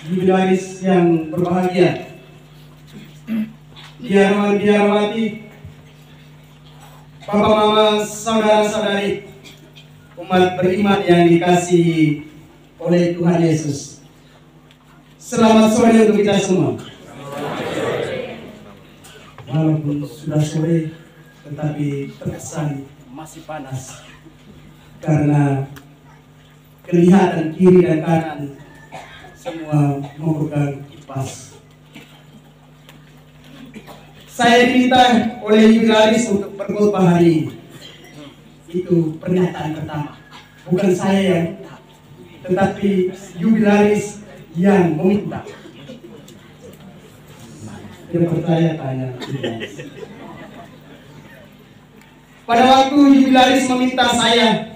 jubilaris yang berbahagia, biarawati, Bapak Mama, saudara-saudari, umat beriman yang dikasihi oleh Tuhan Yesus. Selamat sore untuk kita semua. Walaupun sudah sore, tetapi terkesan masih panas karena kelihatan kiri dan kanan semua memegang kipas. Saya diminta oleh jubilaris untuk berkhotbah hari ini. Itu pernyataan pertama. Bukan saya yang minta, tetapi jubilaris yang meminta. Dia bertanya-tanya. Pada waktu jubilaris meminta saya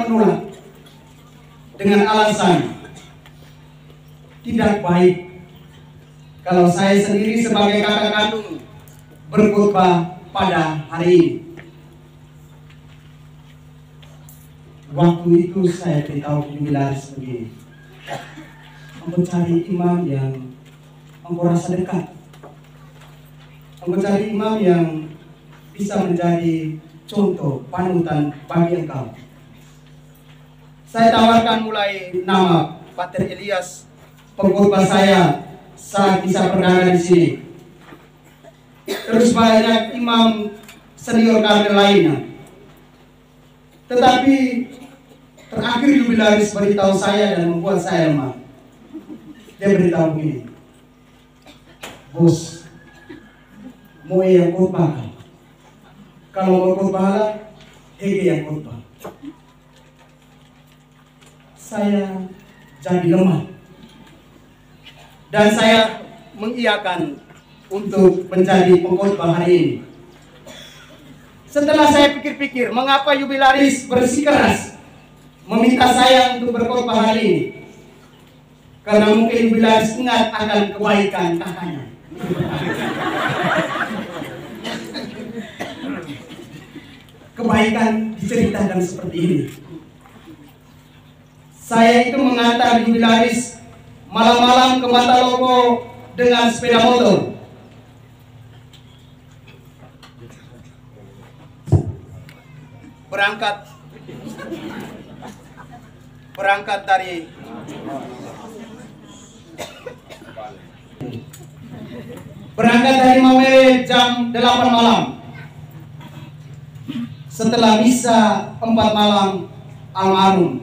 menolak dengan alasan tidak baik kalau saya sendiri sebagai kakak kandung berkhotbah pada hari ini. Waktu itu saya beritahu jubilaris begini, engkau cari imam yang engkau rasa dekat, engkau cari imam yang bisa menjadi contoh panutan bagi engkau. Saya tawarkan mulai nama Pater Elias, pengkhotbah saya saat bisa perdana di sini. Terus banyak imam senior kami lainnya. Tetapi terakhir jubilaris beritahu saya dan membuat saya lemah. Dia beritahu begini, bos, mau yang khotbah? Kalau mau khotbah, Ege yang khotbah. Saya jadi lemah dan saya mengiyakan untuk menjadi pengkhotbah hari ini. Setelah saya pikir-pikir, mengapa jubilaris bersikeras meminta saya untuk berkhotbah hari ini? Karena mungkin jubilaris ingat akan kebaikan kakaknya. Kebaikan diceritakan seperti ini. Saya itu mengantar jubilaris malam-malam ke Mataloko dengan sepeda motor. Berangkat dari Mamere jam 8 malam. Setelah misa 4 malam almarhum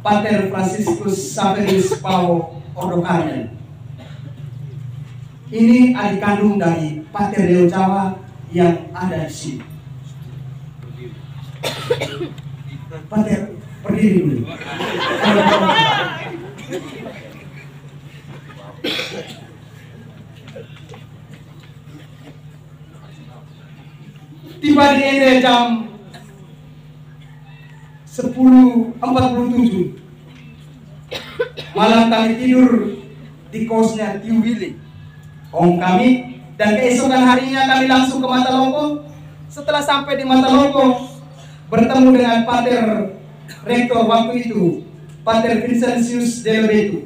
Pater Franciscus Saverus Paulo Ordokarden. Ini adik kandung dari Pater Leo Jawa yang ada di sini. Pater, berdiri dulu. Tiba di Ende jam 10.47. Malam kami tidur di kosnya Tiu Willy, om kami, dan keesokan harinya kami langsung ke Mataloko. Setelah sampai di Mataloko, bertemu dengan Pater Rektor waktu itu, Pater Vincentius de Loreto.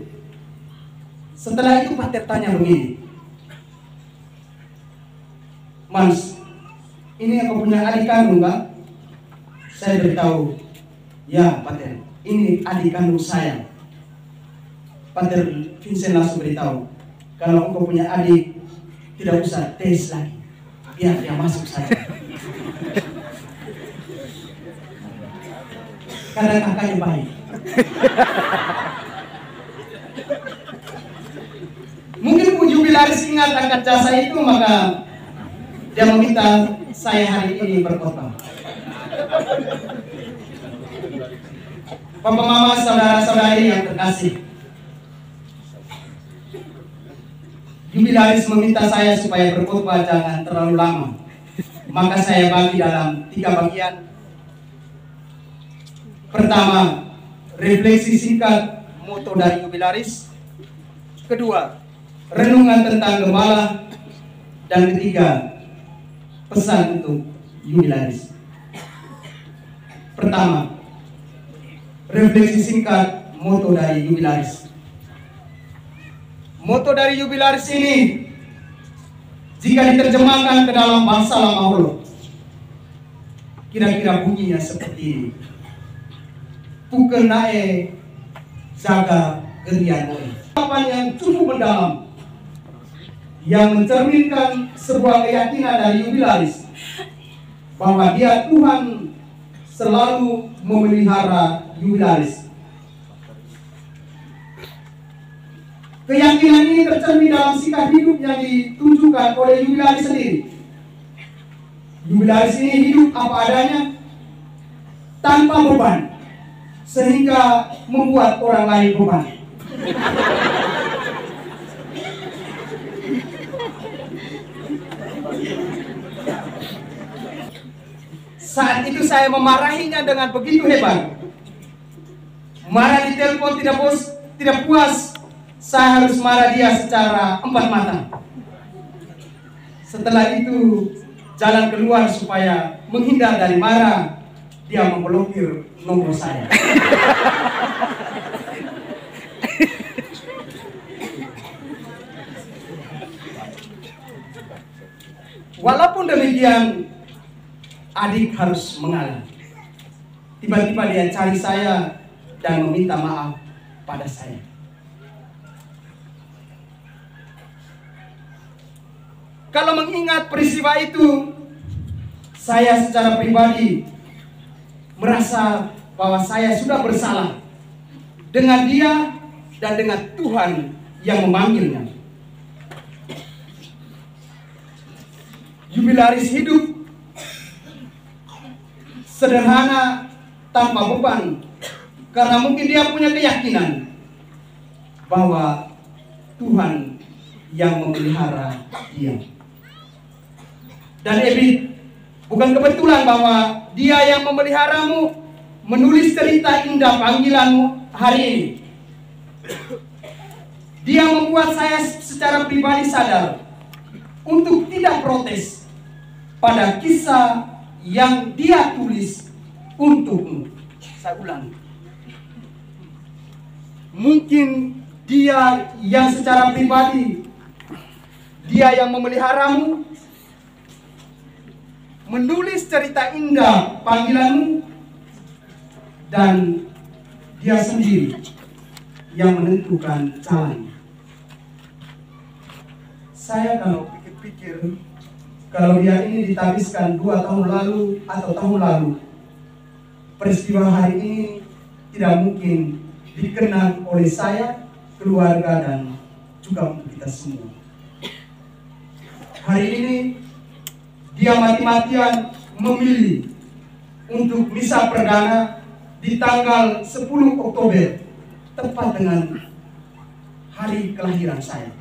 Setelah itu Pater tanya begini, Mas, ini aku punya adik kandung, Pak? Saya beritahu, ya Pater, ini adik kandung saya. Pater Vincent langsung beritahu, kalau engkau punya adik, tidak usah tes lagi, biar dia masuk saja. Karena kakaknya baik. Mungkin Bu jubilaris ingat akan jasa itu, maka dia meminta saya hari ini berkhotbah. Bapak Mama, saudara-saudari yang terkasih, jubilaris meminta saya supaya berkhotbah jangan terlalu lama. Maka saya bagi dalam 3 bagian. Pertama, refleksi singkat moto dari jubilaris. Kedua, renungan tentang gembala. Dan ketiga, pesan untuk jubilaris. Pertama, refleksi singkat moto dari Jubilaris. Moto dari Jubilaris ini jika diterjemahkan ke dalam bahasa lama Holo, kira-kira bunyinya seperti ini. Pukul nae jaga gerian oe. Ucapan yang cukup mendalam yang mencerminkan sebuah keyakinan dari Jubilaris bahwa dia Tuhan selalu memelihara Jubilaris. Keyakinan ini tercermin dalam sikap hidup yang ditunjukkan oleh Jubilaris sendiri. Jubilaris ini hidup apa adanya, tanpa beban, sehingga membuat orang lain beban. Saat itu saya memarahinya dengan begitu hebat. Marah di telepon tidak puas, saya harus marah dia secara empat mata. Setelah itu jalan keluar supaya menghindar dari marah, dia memblokir nomor saya. Walaupun demikian, adik harus mengalah. Tiba-tiba dia cari saya dan meminta maaf pada saya. Kalau mengingat peristiwa itu, saya secara pribadi merasa bahwa saya sudah bersalah dengan dia dan dengan Tuhan yang memanggilnya. Jubilaris hidup sederhana tanpa beban karena mungkin dia punya keyakinan bahwa Tuhan yang memelihara dia. Dan Ebit, bukan kebetulan bahwa dia yang memeliharamu menulis cerita indah panggilanmu hari ini. Dia membuat saya secara pribadi sadar untuk tidak protes pada kisah yang dia tulis untukmu. Saya ulangi. Mungkin dia yang secara pribadi, dia yang memeliharamu, menulis cerita indah panggilanmu, dan dia sendiri yang menentukan jalan. Saya kalau pikir-pikir, kalau dia ini ditabiskan 2 tahun lalu atau tahun lalu, peristiwa hari ini tidak mungkin dikenang oleh saya, keluarga, dan juga untuk kita semua. Hari ini dia mati-matian memilih untuk misa perdana di tanggal 10 Oktober, tepat dengan hari kelahiran saya.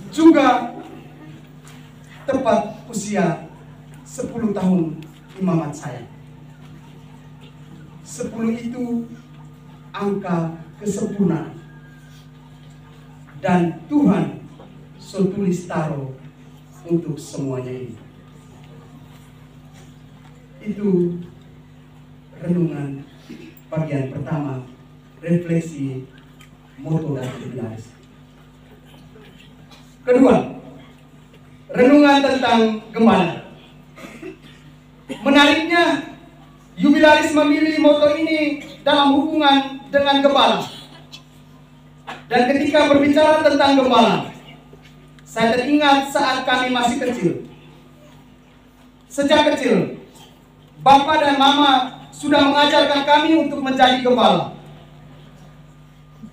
Juga tepat usia 10 tahun imamat saya. 10 itu angka kesempurnaan. Dan Tuhan tulis taruh untuk semuanya ini. Itu renungan bagian pertama, refleksi moto dari Jubilaris. Kedua, renungan tentang gembala. Menariknya, Jubilaris memilih moto ini dalam hubungan dengan gembala. Dan ketika berbicara tentang gembala, saya teringat saat kami masih kecil. Sejak kecil, Bapak dan Mama sudah mengajarkan kami untuk menjadi gembala.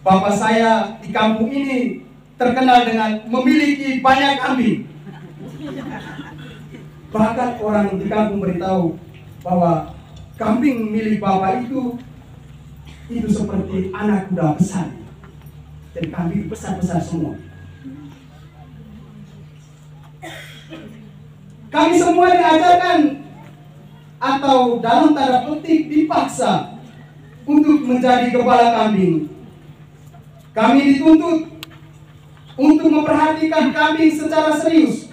Bapak saya di kampung ini terkenal dengan memiliki banyak kambing. Bahkan orang di kampung beritahu bahwa kambing milik Bapak itu seperti anak kuda besar. Dan kambing besar-besar semua. Kami semua diajarkan atau dalam tanda petik dipaksa untuk menjadi gembala kambing. Kami dituntut untuk memperhatikan kambing secara serius.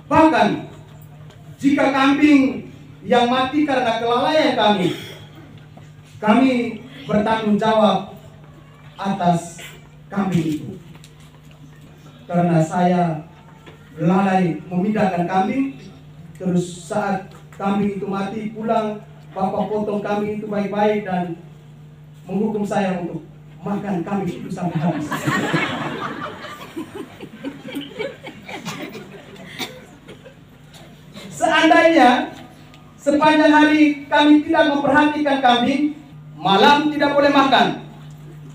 Bahkan jika kambing yang mati karena kelalaian kami. Kami bertanggung jawab atas kambing itu. Karena saya lalai memindahkan kambing, terus saat kambing itu mati pulang, Bapak potong kambing itu baik-baik dan menghukum saya untuk makan kambing itu sampai habis. Seandainya sepanjang hari kami tidak memperhatikan kambing, malam tidak boleh makan.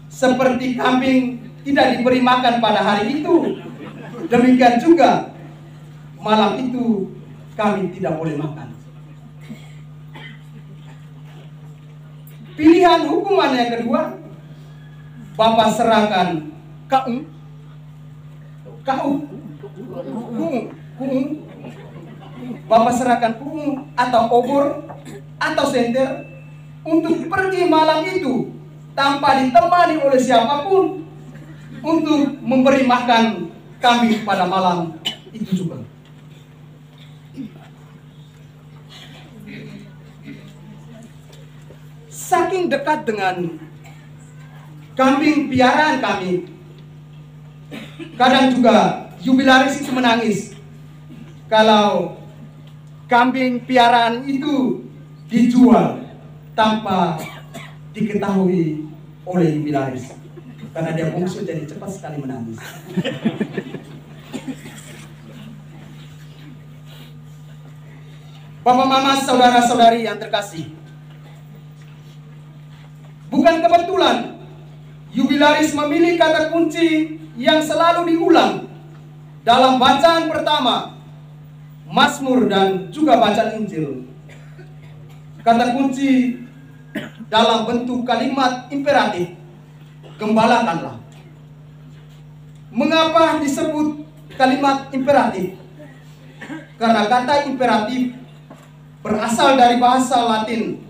Seperti kambing tidak diberi makan pada hari itu, demikian juga malam itu kami tidak boleh makan. Pilihan hukuman yang kedua, Bapak serahkan Bapak serahkan kuung atau obor atau senter untuk pergi malam itu tanpa ditemani oleh siapapun untuk memberi makan kambing pada malam itu juga. Saking dekat dengan kambing piaraan kami, kadang juga jubilaris itu menangis kalau kambing piaraan itu dijual tanpa diketahui oleh jubilaris, karena dia bungsu jadi cepat sekali menangis. Bapak mama saudara-saudari yang terkasih, bukan kebetulan jubilaris memilih kata kunci yang selalu diulang dalam bacaan pertama, Mazmur dan juga bacaan Injil. Kata kunci dalam bentuk kalimat imperatif, gembalakanlah. Mengapa disebut kalimat imperatif? Karena kata imperatif berasal dari bahasa Latin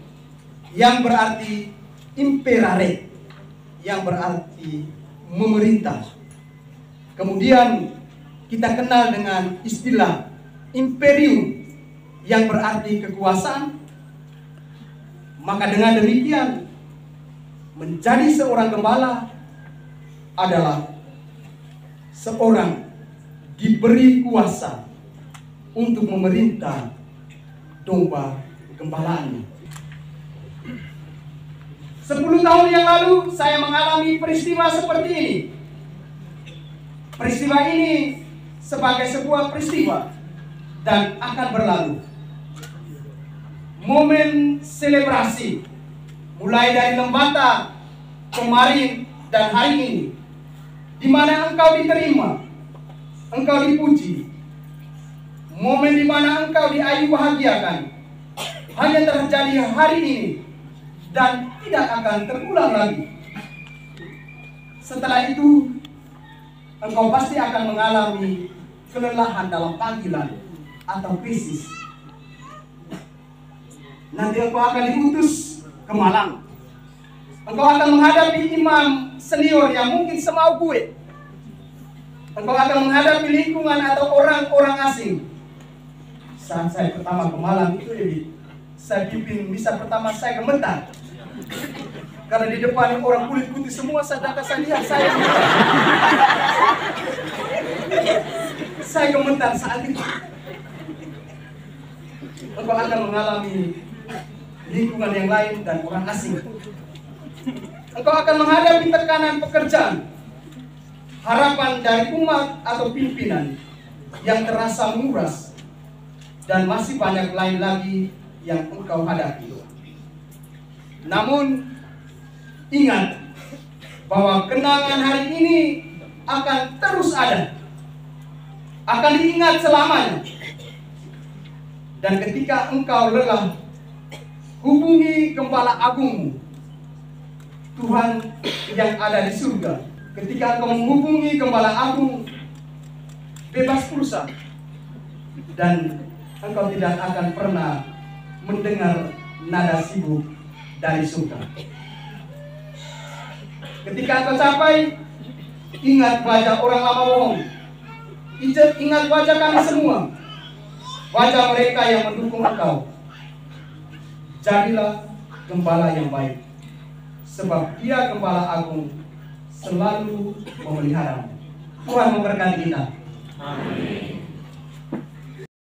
yang berarti imperare, yang berarti memerintah. Kemudian kita kenal dengan istilah imperium yang berarti kekuasaan. Maka dengan demikian, menjadi seorang gembala adalah seorang diberi kuasa untuk memerintah domba gembalaannya. 10 tahun yang lalu saya mengalami peristiwa seperti ini. Peristiwa ini sebagai sebuah peristiwa dan akan berlalu. Momen selebrasi mulai dari Lembata kemarin dan hari ini, di mana engkau diterima, engkau dipuji. Momen di mana engkau diayu bahagiakan hanya terjadi hari ini dan tidak akan terulang lagi. Setelah itu engkau pasti akan mengalami kelelahan dalam panggilan atau krisis. Nanti engkau akan diutus ke Malang. Engkau akan menghadapi imam senior yang mungkin semau gue. Engkau akan menghadapi lingkungan atau orang-orang asing. Saat saya pertama ke Malang itu, saya pimpin misa pertama, saya gemetar. Karena di depan orang kulit putih semua, sedangkan saya lihat saya gemetar saat itu. Engkau akan mengalami lingkungan yang lain dan orang asing. Engkau akan menghadapi tekanan pekerjaan, harapan dari umat atau pimpinan yang terasa menguras, dan masih banyak lain lagi yang engkau hadapi. Namun ingat bahwa kenangan hari ini akan terus ada, akan diingat selamanya. Dan ketika engkau lelah, hubungi Gembala Agungmu, Tuhan yang ada di surga. Ketika engkau menghubungi Gembala Agung, bebas pulsa, dan engkau tidak akan pernah mendengar nada sibuk dari surga. Ketika engkau capai, ingat wajah orang lama bohong, ingat wajah kami semua, wajah mereka yang mendukung engkau. jadilah gembala yang baik, sebab Dia Gembala Agung selalu memeliharamu. Tuhan memberkati kita. Amin.